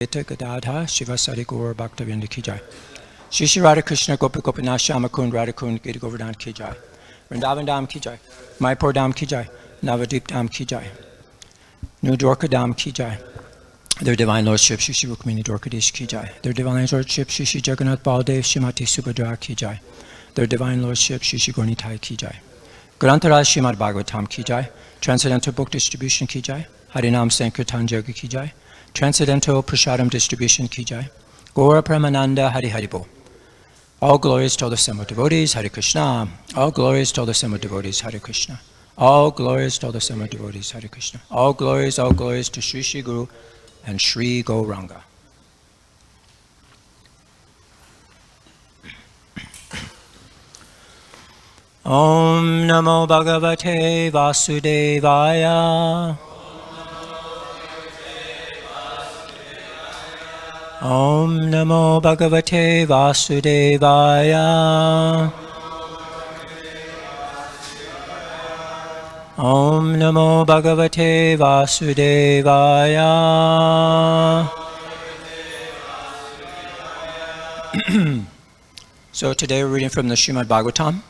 Gadadha Shiva Sari Gaur Bhaktavinda Ki Jai. Shri Shri Radha Krishna Gopi Gopinath Shama Kund Radha Kund Gita Govardhan Ki Jai. Vrindavan Dham Ki Jai. Mayapur Dham Ki Jai. Navadvip Dham Ki Jai. New Dwarka Dham Ki Jai. Their Divine Lordship Shri Shri Rukmini Dwarkadish Ki Jai. Their Divine Lordship Shri Shri Jagannath Baldev Shrimati Subhadra Ki Jai. Their Divine Lordship Shri Shri Gornitai Ki Jai. Grantaraj Srimad Bhagavatam Ki Jai. Transcendental Book Distribution Ki Jai. Harinam Sankirtan Yoga Ki Jai. Transcendental Prasadam Distribution Ki Jai. Gaura Pramananda Hari Haribo. All glories to all the Sema devotees, Hare Krishna. All glories to all the Sema devotees, Hare Krishna. All glories to all the Sema devotees, Hare Krishna. All glories to Sri Sri Guru and Sri Gauranga. Om Namo Bhagavate Vasudevaya. Om Namo Bhagavate Vasudevaya. Om Namo Bhagavate Vasudevaya. So today we're reading from the Srimad Bhagavatam.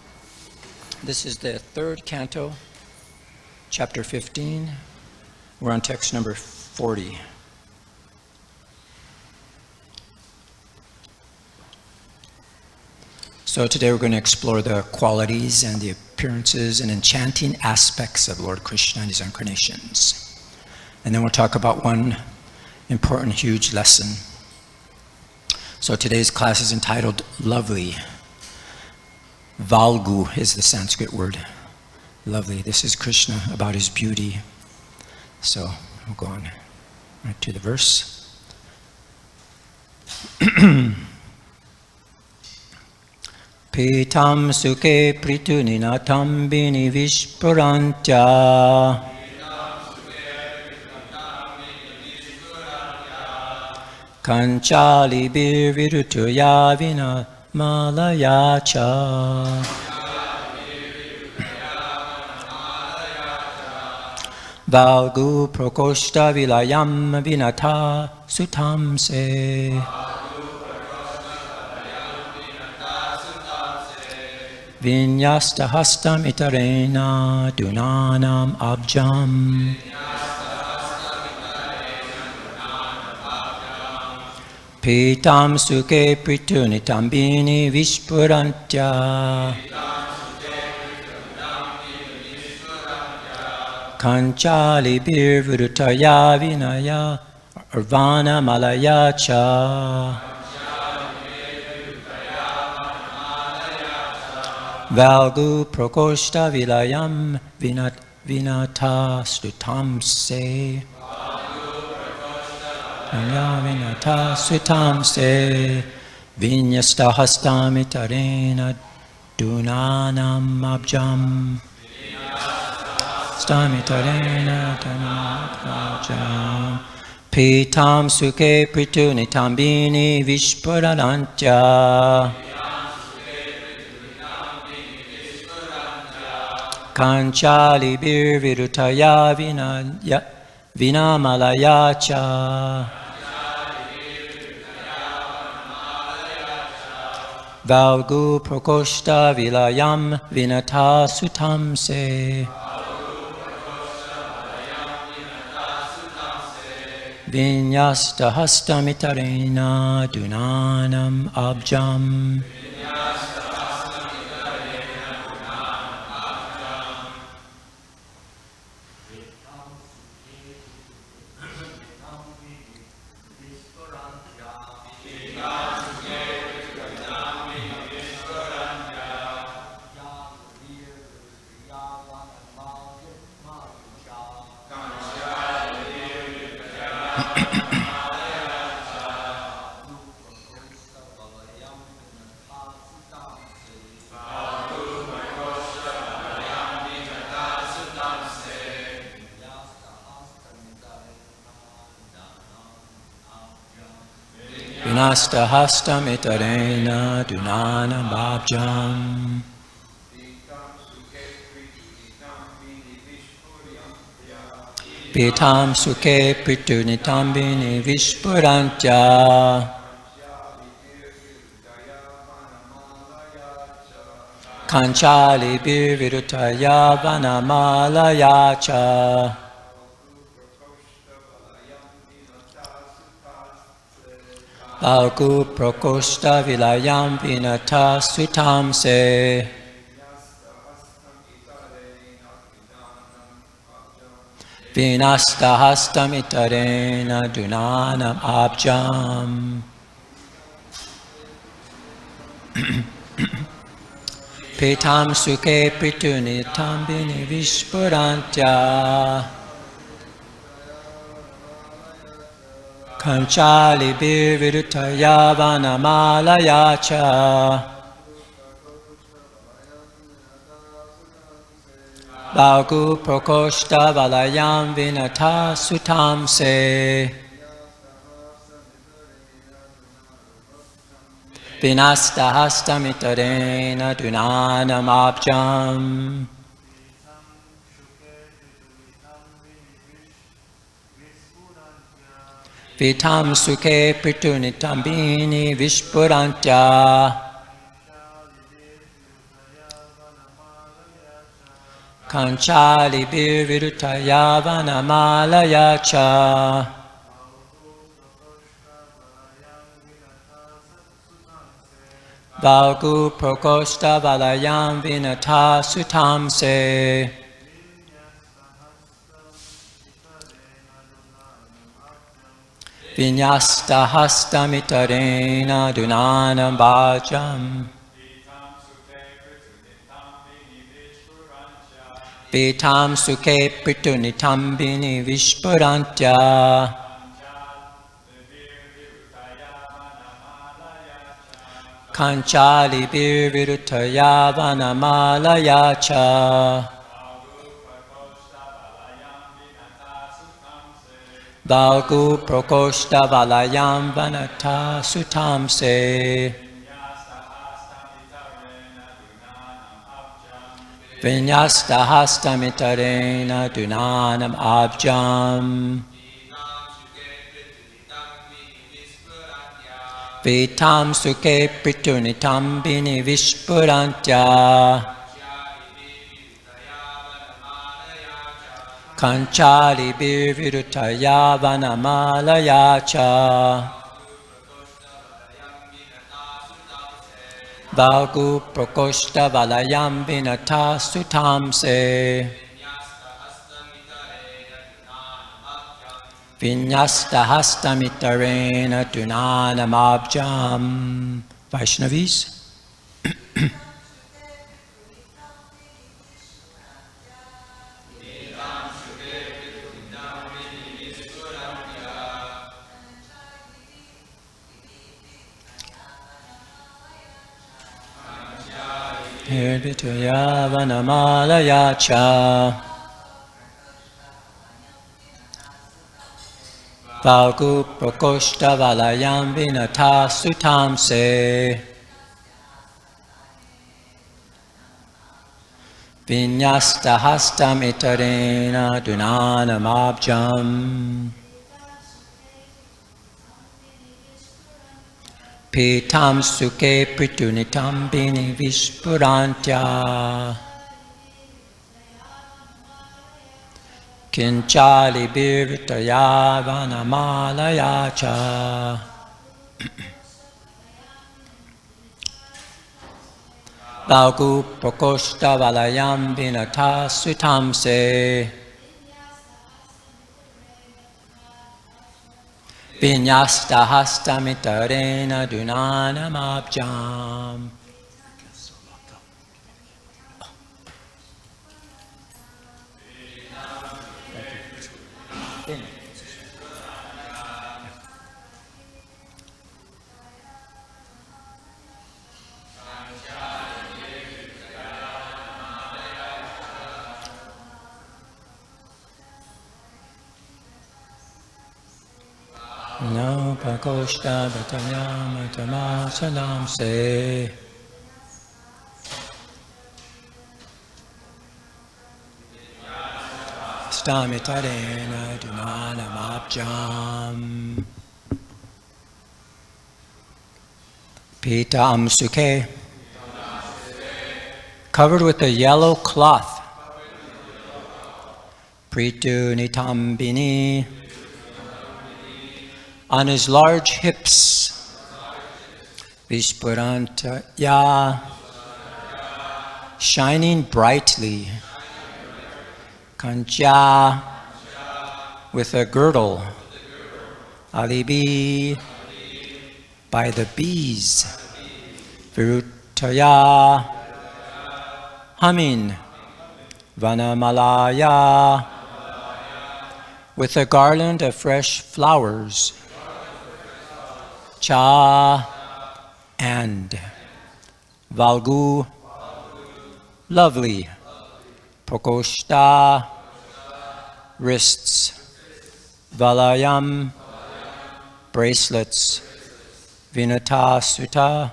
This is the third canto, chapter 15. We're on text number 40. So today we're going to explore the qualities and the appearances and enchanting aspects of Lord Krishna and his incarnations. And then we'll talk about one important, huge lesson. So today's class is entitled Lovely. Valgu is the Sanskrit word. Lovely. This is Krishna about his beauty. So we'll go on right to the verse. Pitam suke prituninatam bini vishpurantya. Kanchali birvirutuya vina malayacha. Valgu prokoshta vilayam vinata sutamse. Vinyasta hastam itarena dunanam abjam. Pitam suke pritunitam bini vishpurantya. Kanchali birvurutaya vinaya arvana malayacha. Valgu prokoshta vilayam vinata stutamse. Vinata stutamse. Vinyasta hastamitarena dunanam abjam. Stamitarena dunanam abjam. Pitam suke pritunitam bini vishpurantya. Kanchali birvirutaya vina malayacha. Valgu prokoshta vilayam vinata sutamse. Vinyasta hastamitarena dunanam abjam. Vinasta hastam itarena dunanam abjam. Pitam Suke Pritu Nitambini Vishpurantya Kanchali Virutaya Vanamalaya Cha Baugu Prokosta Vilayam Vinata Sutamse Vinasta Hastamitarena Dunanam Abjam Pitam Suke Pritunitam Bini Vishpurantya Kanchali Virutaya Vanamalaya Cha Baugu Prokosta Valayam Vinata Sutamse Vinasta Hastamitarena Dunanam Abjam Vitam Suke Pritunitam Bini Vishpurantya Kanchali Virutaya Vanamalaya Cha Baugu Prokosta Valayam Vinata Sutamse Vinyasta Hastamitarena Dunanam Bhajam Vitam Suke Pritunitam Bini Vishpurantya Kanchali Virutaya Vanamalaya Cha Baugu Prokosta Valayam Vanata Sutamse Vinyasta Hastamitarena Dunanam Abjam Vitam Suke Pritunitam Bini Vishpurantya Kanchali Virutaya Vanamalaya Cha Baugu Prokosta Valayam Vinata Sutamse Vinyasta Hastamitarena Dunanam Abjam Vaishnavis. Hirvitaya Vanamalaya Cha Baugu Prokosta Valayam Vinata Sutamse Vinyasta Hastam Itarena Dunanam Abjam Pitam Suke Pritunitam Bini Vishpurantya Kinchali Virutaya Vanamalaya Cha Baugu Prokosta Valayam Vinata Sutamse Vinyasta Hastamitarena Dunanam Abjam No Pakoshta Bhatayam Atamasanam Se Stamitarena Dunanamabjam. Pita Amsuke, covered with a yellow cloth. Pritu Nitambini, on his large hips. Vishpuranta Ya, shining brightly. Kancha, with a girdle. Alibi, by the bees. Virutaya, humming. Vanamalaya, with a garland of fresh flowers. Cha, and. Valgu, lovely. Prokoshta, wrists. Valayam, bracelets. Vinata Sutta,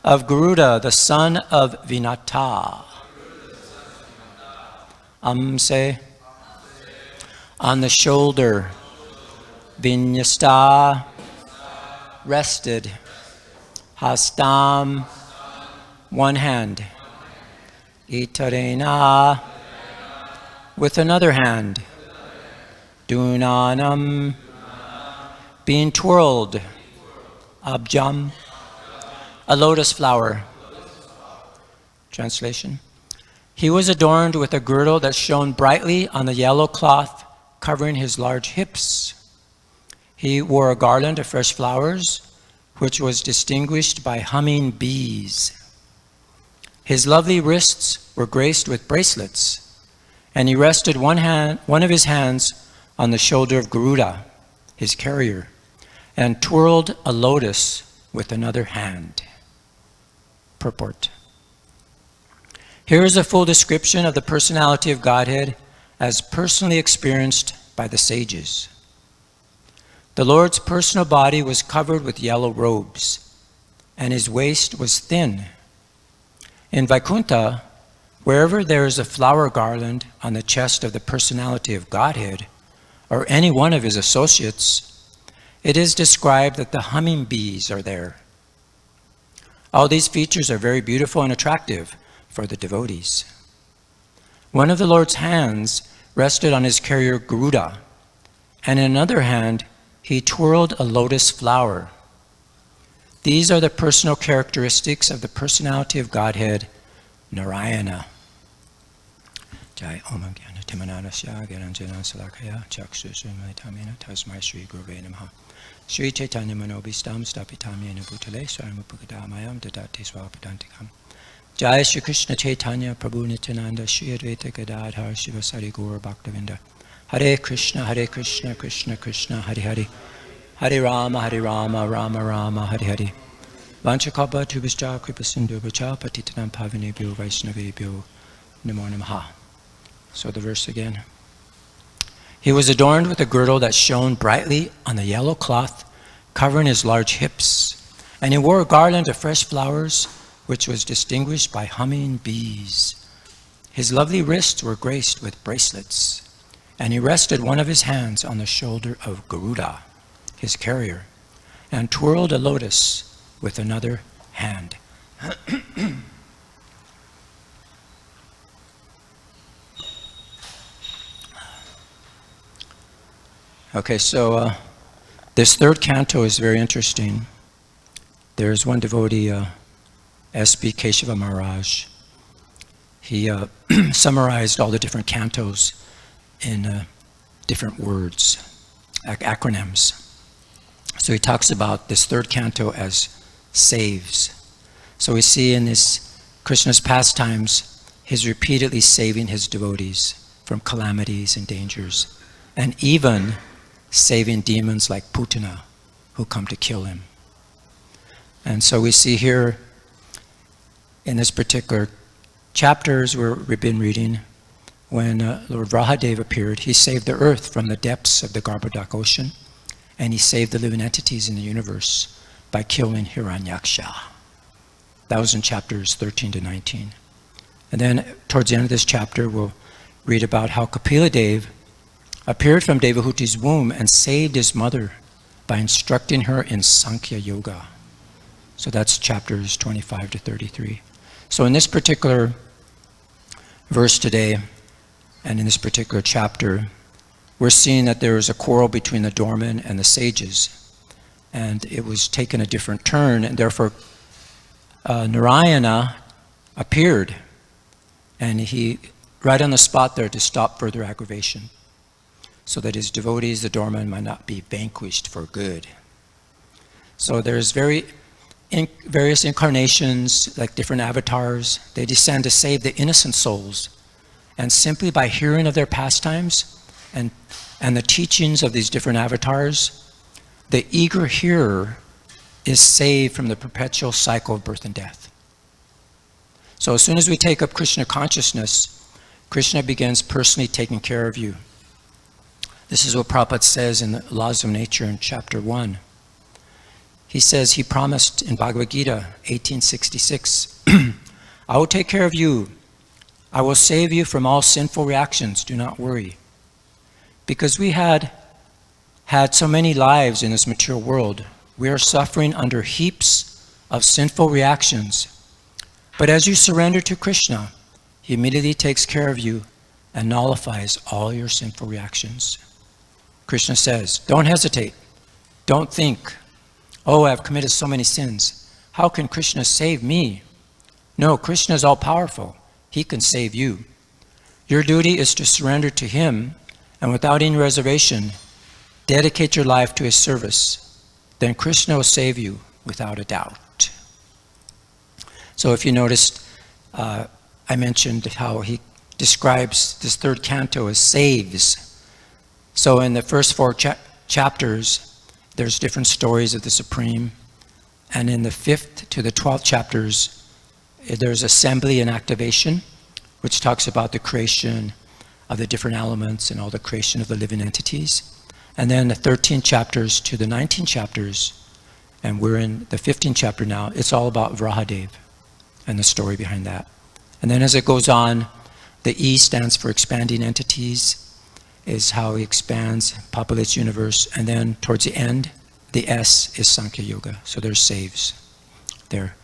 of Garuda, the son of Vinata. Amse, on the shoulder. Vinyasta, rested. Hastam, one hand. Itarena, with another hand. Dunanam, being twirled. Abjam, a lotus flower. Translation. He was adorned with a girdle that shone brightly on the yellow cloth covering his large hips. He wore a garland of fresh flowers, which was distinguished by humming bees. His lovely wrists were graced with bracelets, and he rested one of his hands on the shoulder of Garuda, his carrier, and twirled a lotus with another hand. Purport. Here is a full description of the personality of Godhead as personally experienced by the sages. The Lord's personal body was covered with yellow robes, and his waist was thin. In Vaikuntha, wherever there is a flower garland on the chest of the personality of Godhead, or any one of his associates, it is described that the humming bees are there. All these features are very beautiful and attractive for the devotees. One of the Lord's hands rested on his carrier Garuda, and in another hand he twirled a lotus flower. These are the personal characteristics of the personality of Godhead, Narayana. Jai Om Jnana Timanarasya Gyananjana Salakaya Chakshusumaitamena Tasmai Shri Gurve Namaha. Shri Chaitanya Manobhistam Stapitamyena Bhutale Swaramupakadamayam Dadati Swapadantikam. Jai Shri Krishna Chaitanya Prabhu Nityananda Shri Advaita Gadadhar Shivasari Gaur Bhaktavinda. Hare Krishna, Krishna Krishna, Hare Hare. Hare Rama, Rama Rama, Hare Hare. Vanchakapa Tubhischa Kripasindu Vacha Patitanam Pavinebhyo Vaishnavebhyo Namo Namaha. So the verse again. He was adorned with a girdle that shone brightly on the yellow cloth covering his large hips, and he wore a garland of fresh flowers which was distinguished by humming bees. His lovely wrists were graced with bracelets, and he rested one of his hands on the shoulder of Garuda, his carrier, and twirled a lotus with another hand. Okay, so this third canto is very interesting. There's one devotee, S.B. Keshava Maharaj. He summarized all the different cantos in different words, acronyms. So he talks about this third canto as saves. So we see in this Krishna's pastimes, he's repeatedly saving his devotees from calamities and dangers, and even saving demons like Putana who come to kill him. And so we see here in this particular chapters where we've been reading, when Lord Vrahadev appeared, he saved the earth from the depths of the Garbhodak ocean, and he saved the living entities in the universe by killing Hiranyaksha. That was in chapters 13 to 19. And then towards the end of this chapter, we'll read about how Kapila Dev appeared from Devahuti's womb and saved his mother by instructing her in Sankhya Yoga. So that's chapters 25 to 33. So in this particular verse today, and in this particular chapter, we're seeing that there was a quarrel between the doormen and the sages, and it was taken a different turn, and therefore Narayana appeared, and he, right on the spot there, to stop further aggravation, so that his devotees, the doormen, might not be vanquished for good. So there's various incarnations, like different avatars. They descend to save the innocent souls, and simply by hearing of their pastimes and the teachings of these different avatars, the eager hearer is saved from the perpetual cycle of birth and death. So as soon as we take up Krishna consciousness, Krishna begins personally taking care of you. This is what Prabhupada says in the Laws of Nature in chapter 1. He says, he promised in Bhagavad Gita 1866, I will take care of you. I will save you from all sinful reactions. Do not worry. Because we had so many lives in this material world, we are suffering under heaps of sinful reactions. But as you surrender to Krishna, he immediately takes care of you and nullifies all your sinful reactions. Krishna says, don't hesitate. Don't think, oh, I've committed so many sins. How can Krishna save me? No, Krishna is all-powerful. He can save you. Your duty is to surrender to him, and without any reservation, dedicate your life to his service. Then Krishna will save you without a doubt. So if you noticed, I mentioned how he describes this third canto as saves. So in the first four chapters, there's different stories of the Supreme. And in the 5th to the 12th chapters, there's assembly and activation, which talks about the creation of the different elements and all the creation of the living entities. And then the 13 chapters to the 19 chapters, and we're in the 15th chapter now, it's all about Vrahadev and the story behind that. And then as it goes on, the E stands for expanding entities, is how he expands, populates universe, and then towards the end, the S is Sankhya Yoga. So there's saves there.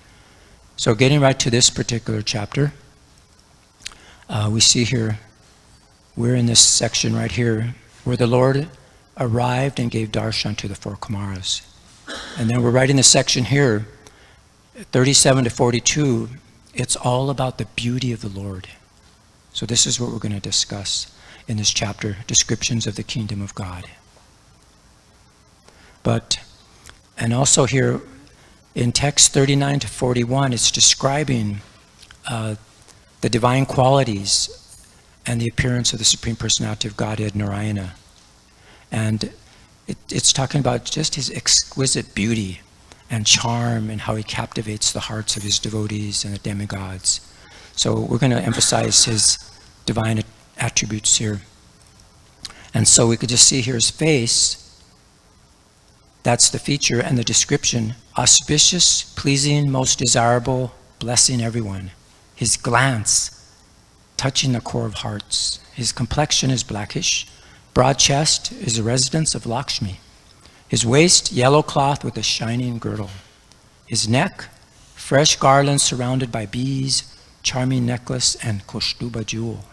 So getting right to this particular chapter, we see here, we're in this section right here, where the Lord arrived and gave darshan to the 4 Kumaras. And then we're right in the section here, 37 to 42, it's all about the beauty of the Lord. So this is what we're going to discuss in this chapter, descriptions of the kingdom of God. And also here, in text 39 to 41, it's describing the divine qualities and the appearance of the Supreme Personality of Godhead, Narayana. And it's talking about just his exquisite beauty and charm and how he captivates the hearts of his devotees and the demigods. So we're going to emphasize his divine attributes here. And so we could just see here his face. That's the feature and the description. Auspicious, pleasing, most desirable, blessing everyone. His glance, touching the core of hearts. His complexion is blackish. Broad chest is a residence of Lakshmi. His waist, yellow cloth with a shining girdle. His neck, fresh garlands surrounded by bees, charming necklace, and Kaustuba jewel.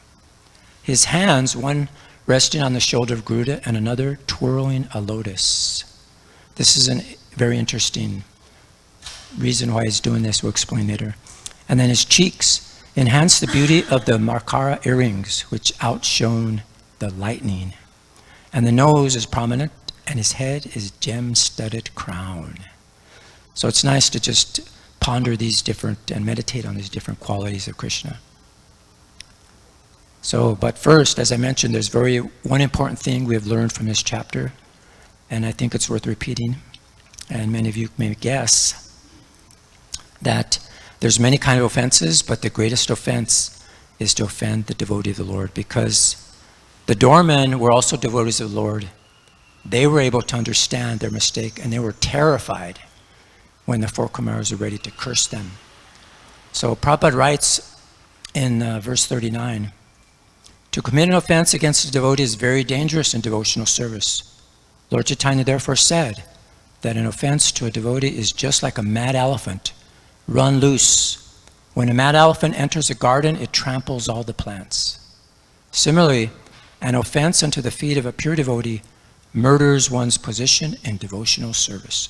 His hands, one resting on the shoulder of Garuda and another twirling a lotus. This is a very interesting reason why he's doing this. We'll explain later. And then his cheeks enhance the beauty of the Markara earrings, which outshone the lightning. And the nose is prominent, and his head is gem-studded crown. So it's nice to just ponder these different and meditate on these different qualities of Krishna. So, but first, as I mentioned, there's one important thing we have learned from this chapter, and I think it's worth repeating, and many of you may guess that there's many kind of offenses, but the greatest offense is to offend the devotee of the Lord, because the doormen were also devotees of the Lord. They were able to understand their mistake, and they were terrified when the 4 Kumaras were ready to curse them. So Prabhupada writes in verse 39, To commit an offense against a devotee is very dangerous in devotional service. Lord Chaitanya therefore said that an offense to a devotee is just like a mad elephant run loose. When a mad elephant enters a garden, it tramples all the plants. Similarly, an offense unto the feet of a pure devotee murders one's position in devotional service.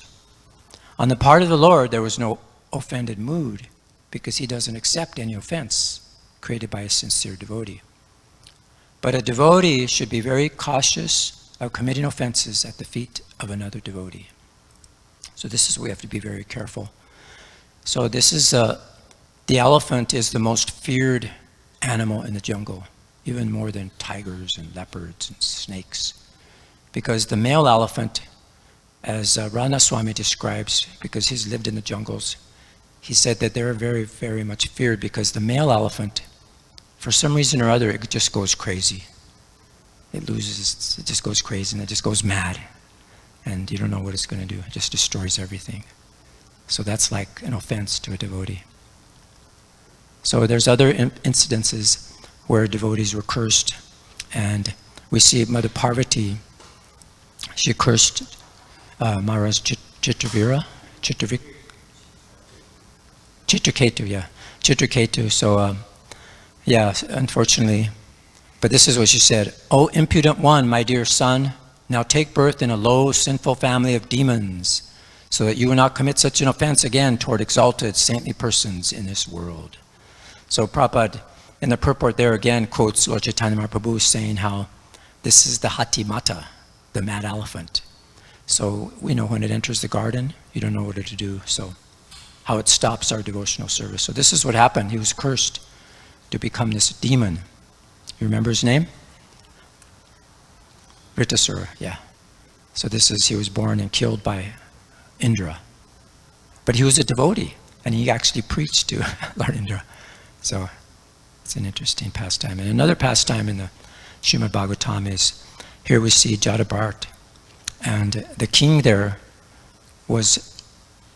On the part of the Lord, there was no offended mood because he doesn't accept any offense created by a sincere devotee. But a devotee should be very cautious of committing offenses at the feet of another devotee. So this is where we have to be very careful. So this is, the elephant is the most feared animal in the jungle, even more than tigers and leopards and snakes. Because the male elephant, as Ranaswami describes, because he's lived in the jungles, he said that they're very, very much feared because the male elephant, for some reason or other, it just goes crazy. It just goes crazy and it just goes mad. And you don't know what it's going to do. It just destroys everything. So that's like an offense to a devotee. So there's other incidences where devotees were cursed. And we see Mother Parvati, she cursed Maharaj Chitraketu, Chitraketu. So, yeah, unfortunately. But this is what she said. "O impudent one, my dear son, now take birth in a low, sinful family of demons, so that you will not commit such an offense again toward exalted, saintly persons in this world." So Prabhupada, in the purport there again, quotes Lord Chaitanya Mahaprabhu saying how this is the Hati Mata, the mad elephant. So we know when it enters the garden, you don't know what to do. So how it stops our devotional service. So this is what happened. He was cursed to become this demon. You remember his name? Vritasura, yeah. So this is, he was born and killed by Indra. But he was a devotee, and he actually preached to Lord Indra. So it's an interesting pastime. And another pastime in the Srimad Bhagavatam is, here we see Jadabhart. And the king there was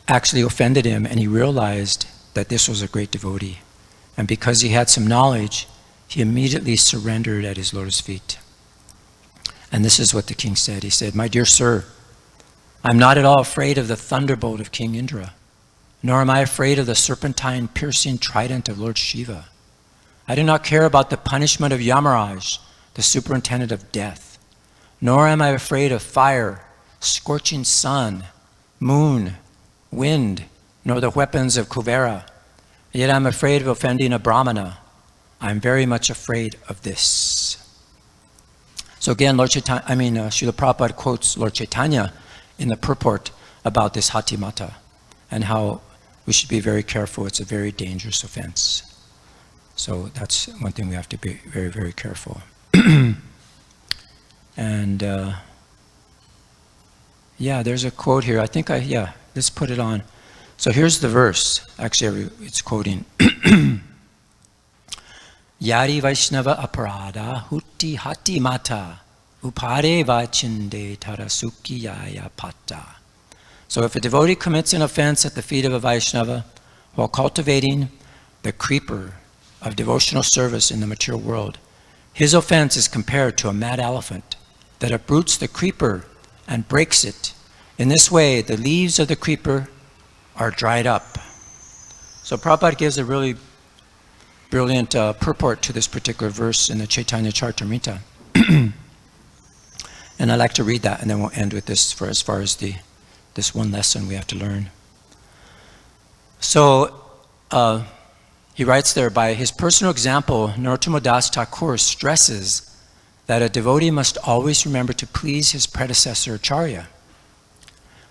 actually offended him, and he realized that this was a great devotee. And because he had some knowledge, he immediately surrendered at his lotus feet. And this is what the king said. He said, "My dear sir, I'm not at all afraid of the thunderbolt of King Indra, nor am I afraid of the serpentine piercing trident of Lord Shiva. I do not care about the punishment of Yamaraj, the superintendent of death, nor am I afraid of fire, scorching sun, moon, wind, nor the weapons of Kuvera. Yet I'm afraid of offending a Brahmana. I'm very much afraid of this." So again, Srila Prabhupada quotes Lord Chaitanya in the purport about this Hati Mata and how we should be very careful. It's a very dangerous offense. So that's one thing we have to be very, very careful. And yeah, there's a quote here. Let's put it on. So here's the verse. Actually, it's quoting. Yari Vaishnava aparada hutti hati mata upare vachinde tarasuki yaya pata. So if a devotee commits an offense at the feet of a Vaishnava while cultivating the creeper of devotional service in the material world, his offense is compared to a mad elephant that uproots the creeper and breaks it. In this way, the leaves of the creeper are dried up. So Prabhupada gives a really brilliant purport to this particular verse in the Chaitanya Charitamrita. And I'd like to read that, and then we'll end with this for as far as this one lesson we have to learn. So he writes there, by his personal example, Narottama Das Thakur stresses that a devotee must always remember to please his predecessor Acharya.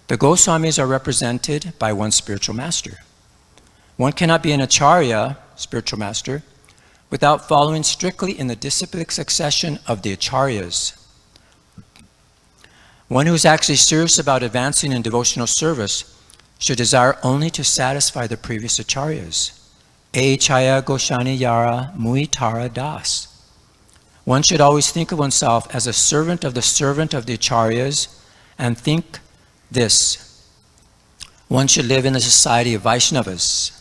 The Goswamis are represented by one spiritual master. One cannot be an Acharya, spiritual master, without following strictly in the disciplic succession of the Acharyas. One who is actually serious about advancing in devotional service should desire only to satisfy the previous Acharyas. E Chaya Goshani Yara Mui Tara Das. One should always think of oneself as a servant of the Acharyas, and think this: one should live in the society of Vaishnavas.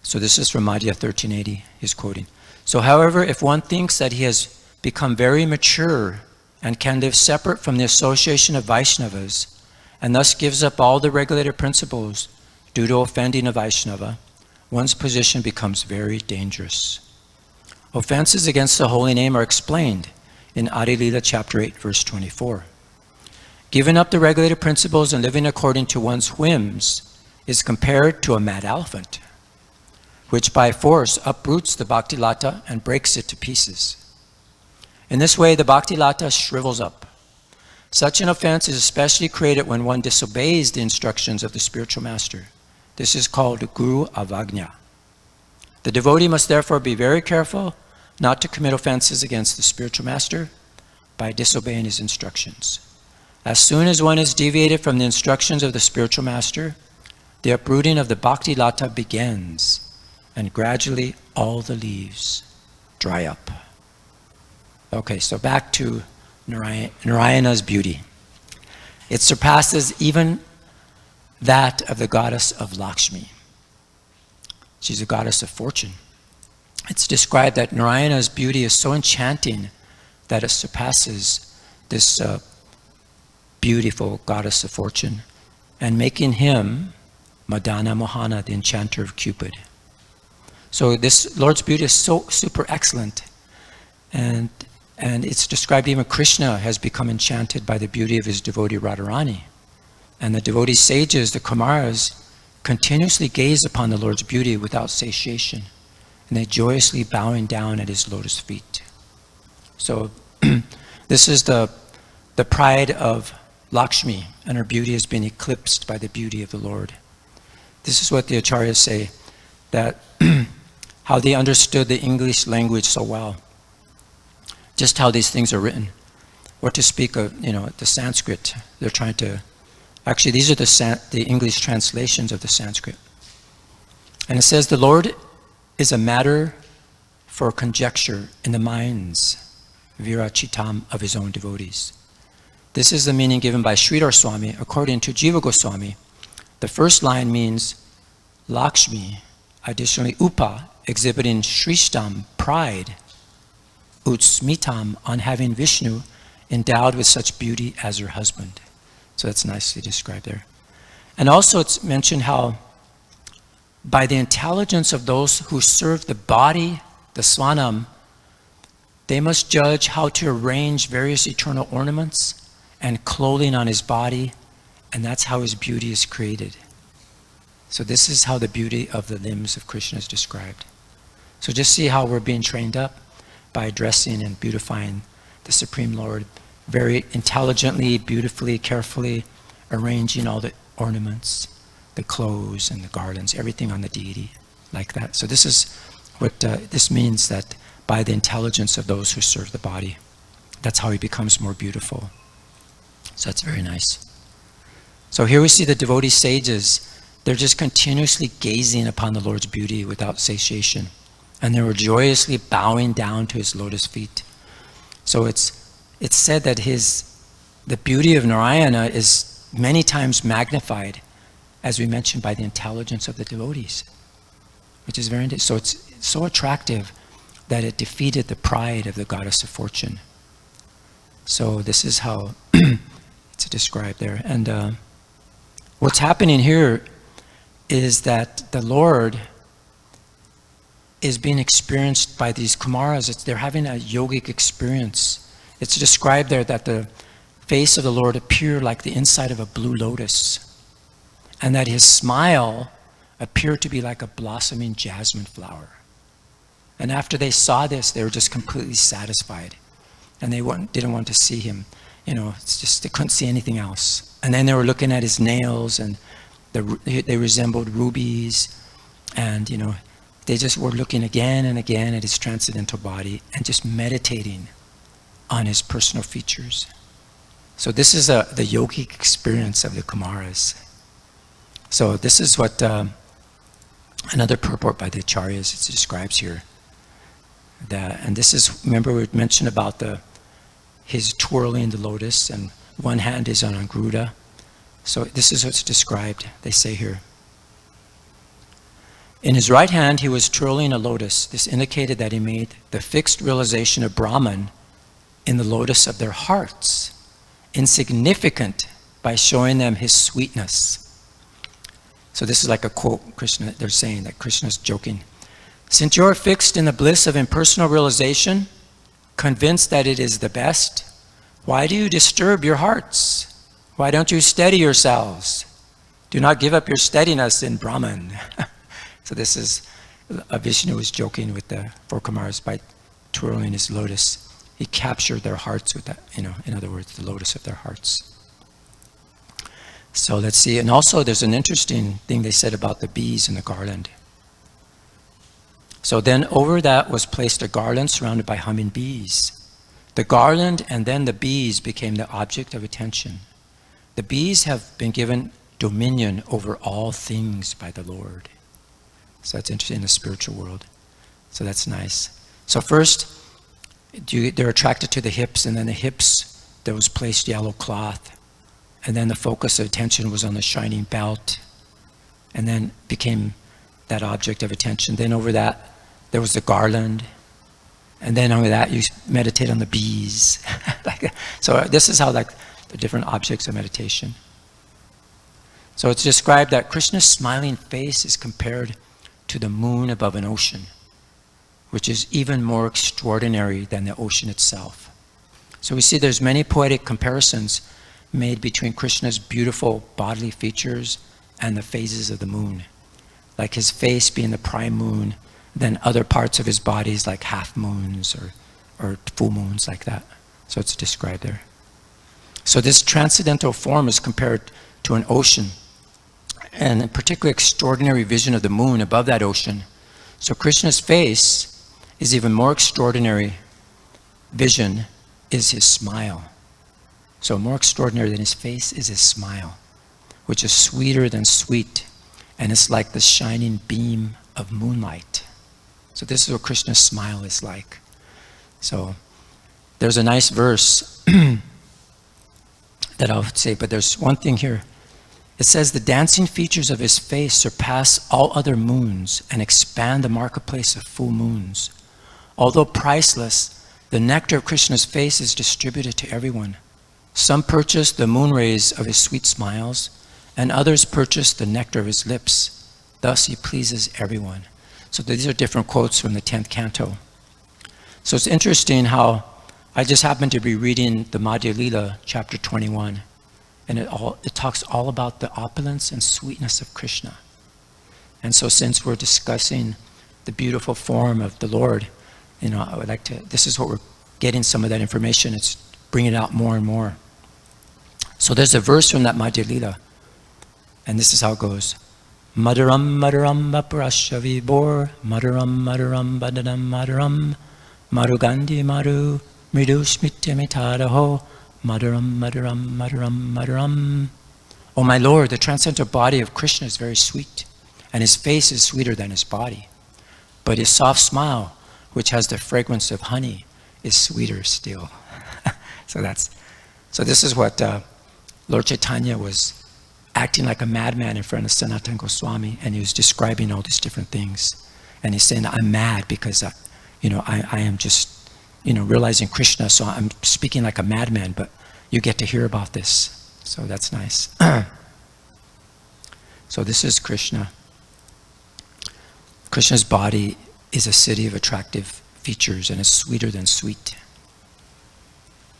So this is from Madhya 1380, he's quoting. So however, if one thinks that he has become very mature and can live separate from the association of Vaishnavas, and thus gives up all the regulated principles due to offending a Vaishnava, one's position becomes very dangerous. Offenses against the holy name are explained in Adi Lila chapter 8, verse 24. Giving up the regulated principles and living according to one's whims is compared to a mad elephant, which by force uproots the bhakti lata and breaks it to pieces. In this way, the bhakti lata shrivels up. Such an offense is especially created when one disobeys the instructions of the spiritual master. This is called Guru Avagnya. The devotee must therefore be very careful not to commit offenses against the spiritual master by disobeying his instructions. As soon as one is deviated from the instructions of the spiritual master, the uprooting of the bhakti lata begins, and gradually all the leaves dry up. Okay, so back to Narayana's beauty. It surpasses even that of the goddess of Lakshmi. She's a goddess of fortune. It's described that Narayana's beauty is so enchanting that it surpasses this beautiful goddess of fortune, and making him Madana Mohana, the enchanter of Cupid. So this Lord's beauty is so super excellent, and it's described even Krishna has become enchanted by the beauty of his devotee Radharani. And the devotee sages, the Kumaras, continuously gaze upon the Lord's beauty without satiation, and they joyously bowing down at his lotus feet. So this is the pride of Lakshmi, and her beauty has been eclipsed by the beauty of the Lord. This is what the acharyas say, that how they understood the English language so well, just how these things are written. What to speak of, the Sanskrit. They're trying to, actually these are the English translations of the Sanskrit. And it says, the Lord is a matter for conjecture in the minds, virachitam, of his own devotees. This is the meaning given by Sridhar Swami. According to Jiva Goswami, the first line means Lakshmi, additionally Upa, exhibiting Shrishtam, pride, Utsmitam, on having Vishnu endowed with such beauty as her husband. So that's nicely described there. And also it's mentioned how by the intelligence of those who serve the body, the swanam, they must judge how to arrange various eternal ornaments and clothing on his body, and that's how his beauty is created. So this is how the beauty of the limbs of Krishna is described. So just see how we're being trained up by dressing and beautifying the Supreme Lord, very intelligently, beautifully, carefully arranging all the ornaments, the clothes and the garlands, everything on the deity, like that. So this is what this means, that by the intelligence of those who serve the body, that's how he becomes more beautiful. So that's very nice. So here we see the devotee sages, they're just continuously gazing upon the Lord's beauty without satiation, and they were joyously bowing down to his lotus feet. So it's said that the beauty of Narayana is many times magnified, as we mentioned, by the intelligence of the devotees, which is very interesting. So it's so attractive that it defeated the pride of the goddess of fortune. So this is how it's described there. And what's happening here is that the Lord is being experienced by these Kumaras. They're having a yogic experience. It's described there that the face of the Lord appeared like the inside of a blue lotus, and that his smile appeared to be like a blossoming jasmine flower. And after they saw this, they were just completely satisfied, and they didn't want to see him. It's just they couldn't see anything else. And then they were looking at his nails, and they resembled rubies, and they just were looking again and again at his transcendental body and just meditating on his personal features. So this is the yogic experience of the Kumaras. So this is what another purport by the acharyas it describes here. And this is, remember we mentioned about his twirling the lotus, and one hand is on Angruda. So this is what's described. They say here, In his right hand, he was twirling a lotus. This indicated that he made the fixed realization of Brahman in the lotus of their hearts, insignificant by showing them his sweetness. So this is like a quote, Krishna, they're saying that Krishna's joking. Since you're fixed in the bliss of impersonal realization, convinced that it is the best, why do you disturb your hearts? Why don't you steady yourselves? Do not give up your steadiness in Brahman. So this is, Vishnu was joking with the four Kumaras by twirling his lotus. He captured their hearts with that, in other words, the lotus of their hearts. So let's see, and also there's an interesting thing they said about the bees in the garland. So then over that was placed a garland surrounded by humming bees. The garland and then the bees became the object of attention. The bees have been given dominion over all things by the Lord. So that's interesting in the spiritual world. So that's nice. So first, they're attracted to the hips, and then the hips, there was placed yellow cloth. And then the focus of attention was on the shining belt, and then became that object of attention. Then over that, there was the garland. And then over that, you meditate on the bees. So this is how the different objects of meditation. So it's described that Krishna's smiling face is compared to the moon above an ocean, which is even more extraordinary than the ocean itself. So we see there's many poetic comparisons made between Krishna's beautiful bodily features and the phases of the moon, like his face being the prime moon, then other parts of his bodies like half moons or full moons like that. So it's described there. So this transcendental form is compared to an ocean, and a particularly extraordinary vision of the moon above that ocean. So Krishna's face is even more extraordinary vision is his smile. So more extraordinary than his face is his smile, which is sweeter than sweet, and it's like the shining beam of moonlight. So this is what Krishna's smile is like. So there's a nice verse that I'll say, but there's one thing here. It says, the dancing features of his face surpass all other moons and expand the marketplace of full moons. Although priceless, the nectar of Krishna's face is distributed to everyone. Some purchase the moon rays of his sweet smiles, and others purchase the nectar of his lips. Thus he pleases everyone. So these are different quotes from the 10th canto. So it's interesting how I just happened to be reading the Madhya Lila, chapter 21, and it talks all about the opulence and sweetness of Krishna. And so since we're discussing the beautiful form of the Lord, I would like to, this is what we're getting some of that information. It's bringing it out more and more. So there's a verse from that Madhya Lila, and this is how it goes. Madhuram madhuram vaparasya vibhor, madhuram madhuram badadam madhuram, madhugandhi madhu mridu smritya mitadaho, madhuram madhuram madhuram madhuram. Oh my Lord, the transcendental body of Krishna is very sweet, and his face is sweeter than his body. But his soft smile, which has the fragrance of honey, is sweeter still. So this is what Lord Chaitanya was acting like a madman in front of Sanatana Goswami, and he was describing all these different things. And he's saying, I'm mad because, I am just, realizing Krishna, so I'm speaking like a madman, but you get to hear about this. So that's nice. So this is Krishna. Krishna's body is a city of attractive features and is sweeter than sweet.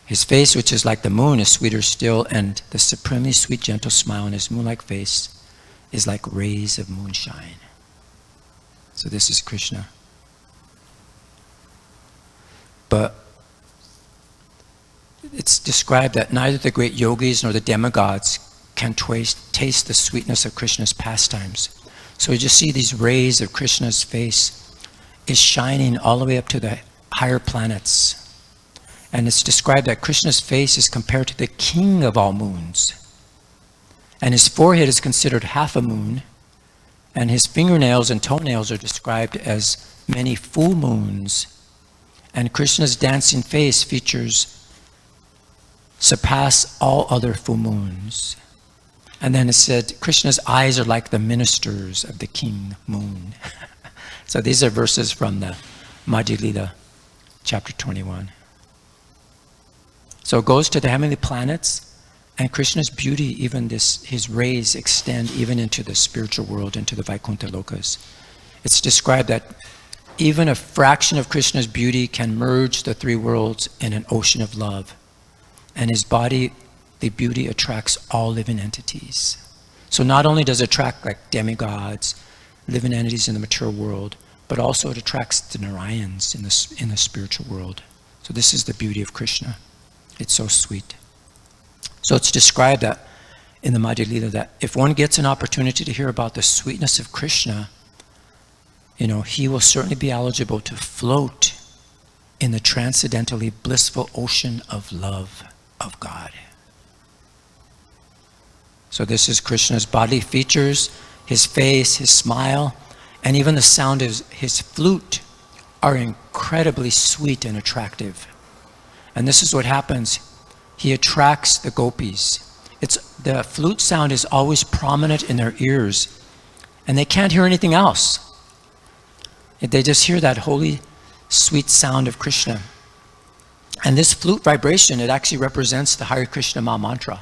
His face, which is like the moon, is sweeter still, and the supremely sweet, gentle smile on his moon-like face is like rays of moonshine. So this is Krishna. But it's described that neither the great yogis nor the demigods can taste the sweetness of Krishna's pastimes. So you just see these rays of Krishna's face is shining all the way up to the higher planets. And it's described that Krishna's face is compared to the king of all moons. And his forehead is considered half a moon. And his fingernails and toenails are described as many full moons. And Krishna's dancing face features surpass all other full moons. And then it said, Krishna's eyes are like the ministers of the king moon. So these are verses from the Madhya Lila, chapter 21. So it goes to the heavenly planets, and Krishna's beauty, even his rays extend even into the spiritual world, into the Vaikuntha Lokas. It's described that even a fraction of Krishna's beauty can merge the three worlds in an ocean of love. And his body, the beauty attracts all living entities. So not only does it attract like demigods, living entities in the material world, but also it attracts the Narayans in the spiritual world. So this is the beauty of Krishna. It's so sweet. So it's described that in the Madhya Lila that if one gets an opportunity to hear about the sweetness of Krishna, he will certainly be eligible to float in the transcendentally blissful ocean of love of God. So this is Krishna's bodily features, his face, his smile, and even the sound of his flute are incredibly sweet and attractive. And this is what happens. He attracts the gopis. The flute sound is always prominent in their ears, and they can't hear anything else. They just hear that holy, sweet sound of Krishna. And this flute vibration, it actually represents the Hare Krishna Maha Mantra.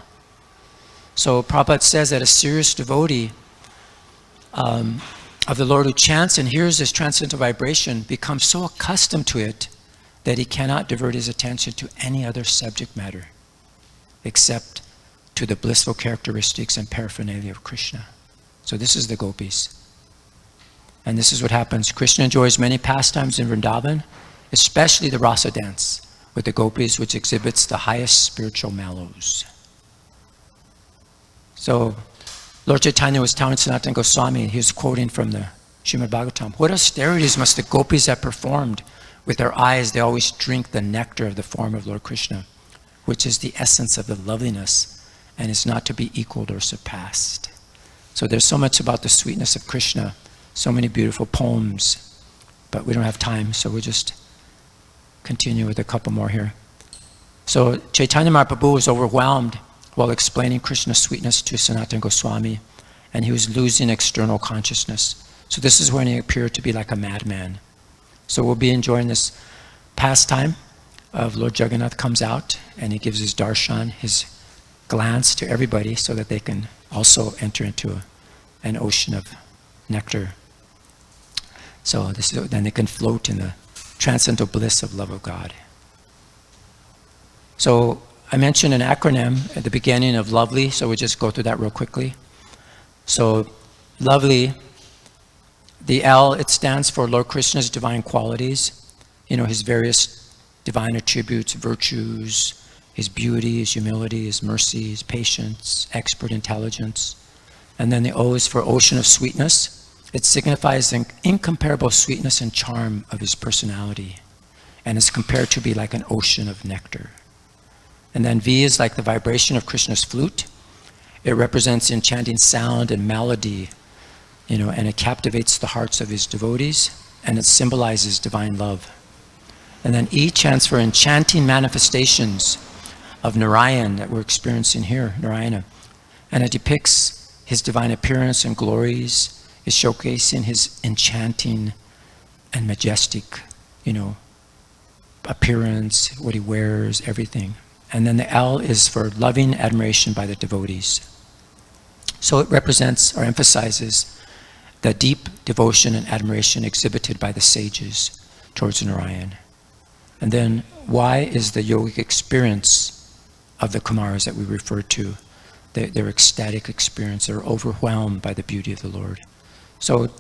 So Prabhupada says that a serious devotee of the Lord who chants and hears this transcendental vibration becomes so accustomed to it that he cannot divert his attention to any other subject matter except to the blissful characteristics and paraphernalia of Krishna. So this is the gopis. And this is what happens. Krishna enjoys many pastimes in Vrindavan, especially the rasa dance with the gopis, which exhibits the highest spiritual mellows. So Lord Chaitanya was telling Sanatana Goswami, he was quoting from the Srimad Bhagavatam, what austerities must the gopis have performed? With their eyes, they always drink the nectar of the form of Lord Krishna, which is the essence of the loveliness and is not to be equaled or surpassed. So there's so much about the sweetness of Krishna, so many beautiful poems, but we don't have time, so we'll just continue with a couple more here. So Chaitanya Mahaprabhu was overwhelmed while explaining Krishna's sweetness to Sanatana Goswami, and he was losing external consciousness. So this is when he appeared to be like a madman. So we'll be enjoying this pastime of Lord Jagannath comes out, and he gives his darshan, his glance to everybody so that they can also enter into an ocean of nectar. So then they can float in the transcendental bliss of love of God. So I mentioned an acronym at the beginning of lovely, so we'll just go through that real quickly. So lovely, the L, it stands for Lord Krishna's divine qualities, his various divine attributes, virtues, his beauty, his humility, his mercy, his patience, expert intelligence. And then the O is for ocean of sweetness. It signifies the incomparable sweetness and charm of his personality, and is compared to be like an ocean of nectar. And then V is like the vibration of Krishna's flute. It represents enchanting sound and melody, and it captivates the hearts of his devotees, and it symbolizes divine love. And then E stands for enchanting manifestations of Narayan that we're experiencing here, Narayana. And it depicts his divine appearance and glories, is showcasing his enchanting and majestic, appearance, what he wears, everything. And then the L is for loving admiration by the devotees. So it represents or emphasizes the deep devotion and admiration exhibited by the sages towards Narayan. And then Y is the yogic experience of the Kumaras that we referred to, their ecstatic experience. They're overwhelmed by the beauty of the Lord. So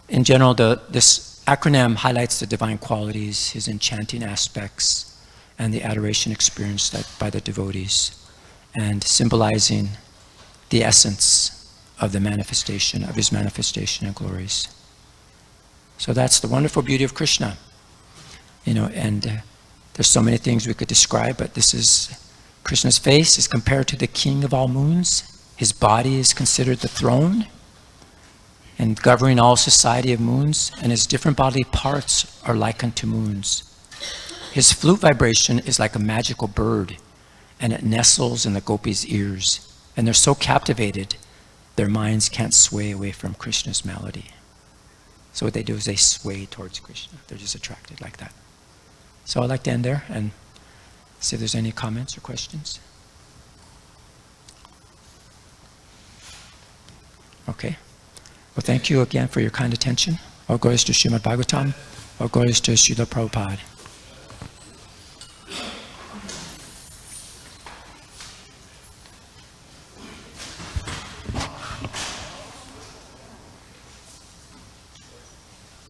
in general, this acronym highlights the divine qualities, his enchanting aspects, and the adoration experienced by the devotees, and symbolizing the essence of the manifestation, of his manifestation and glories. So that's the wonderful beauty of Krishna. And there's so many things we could describe, but this is Krishna's face is compared to the king of all moons. His body is considered the throne and governing all society of moons, and his different bodily parts are likened to moons. His flute vibration is like a magical bird, and it nestles in the gopis' ears. And they're so captivated, their minds can't sway away from Krishna's melody. So what they do is they sway towards Krishna. They're just attracted like that. So I'd like to end there and see if there's any comments or questions. Okay. Well, thank you again for your kind attention. All glories to Srimad Bhagavatam. All glories to Srila Prabhupada.